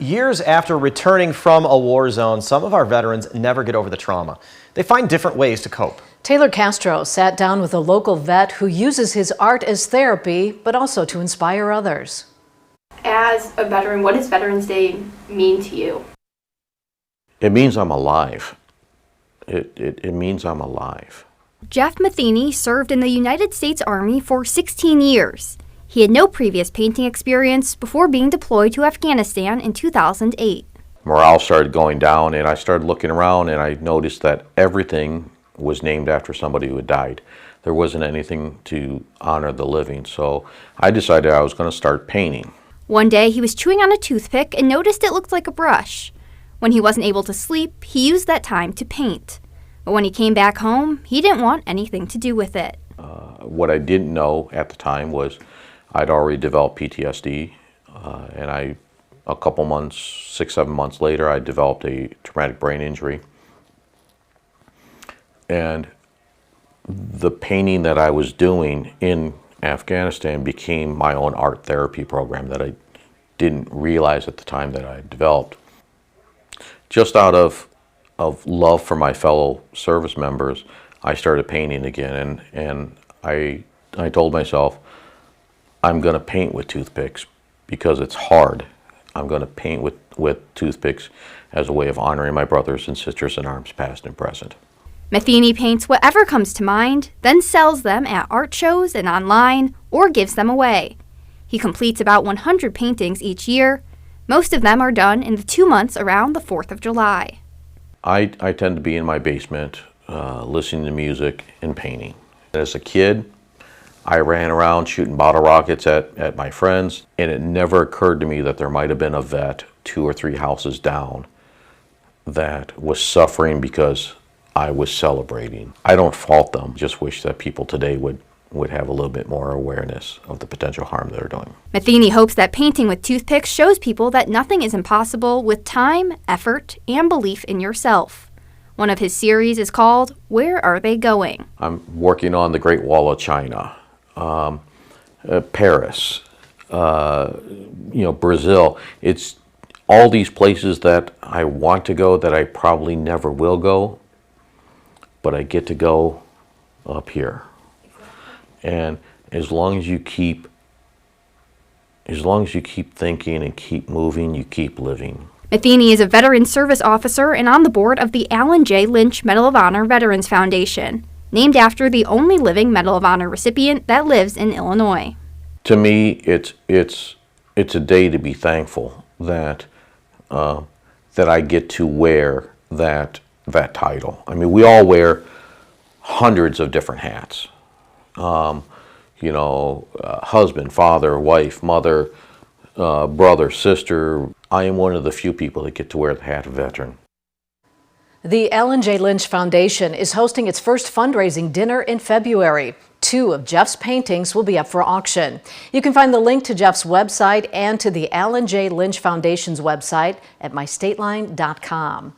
Years after returning from a war zone, some of our veterans never get over the trauma. They find different ways to cope. Taylor Castro sat down with a local vet who uses his art as therapy, but also to inspire others. As a veteran, what does Veterans Day mean to you? It means I'm alive. It means I'm alive. Jeff Metheny served in the United States Army for 16 years. He had no previous painting experience before being deployed to Afghanistan in 2008. Morale started going down, and I started looking around, and I noticed that everything was named after somebody who had died. There wasn't anything to honor the living, so I decided I was going to start painting. One day, he was chewing on a toothpick and noticed it looked like a brush. When he wasn't able to sleep, he used that time to paint. But when he came back home, he didn't want anything to do with it. What I didn't know at the time was I'd already developed PTSD, and a couple months, 6-7 months later, I developed a traumatic brain injury. And the painting that I was doing in Afghanistan became my own art therapy program that I didn't realize at the time that I developed. Just out of love for my fellow service members, I started painting again, and I told myself, I'm going to paint with toothpicks because it's hard. I'm going to paint with toothpicks as a way of honoring my brothers and sisters in arms, past and present. Metheny paints whatever comes to mind, then sells them at art shows and online, or gives them away. He completes about 100 paintings each year. Most of them are done in the 2 months around the 4th of July. I tend to be in my basement, listening to music and painting. As a kid, I ran around shooting bottle rockets at my friends, and it never occurred to me that there might have been a vet 2 or 3 houses down that was suffering because I was celebrating. I don't fault them, just wish that people today would have a little bit more awareness of the potential harm they're doing. Metheny hopes that painting with toothpicks shows people that nothing is impossible with time, effort, and belief in yourself. One of his series is called Where Are They Going? I'm working on the Great Wall of China, Paris, Brazil. It's all these places that I want to go that I probably never will go, but I get to go up here. And as long as you keep thinking and keep moving, you keep living. Metheny is a veteran service officer and on the board of the Alan J. Lynch Medal of Honor Veterans Foundation, named after the only living Medal of Honor recipient that lives in Illinois. To me, it's a day to be thankful that I get to wear that title. I mean, we all wear hundreds of different hats. Husband, father, wife, mother, brother, sister. I am one of the few people that get to wear the hat of veteran. The Alan J. Lynch Foundation is hosting its first fundraising dinner in February. 2 of Jeff's paintings will be up for auction. You can find the link to Jeff's website and to the Alan J. Lynch Foundation's website at mystateline.com.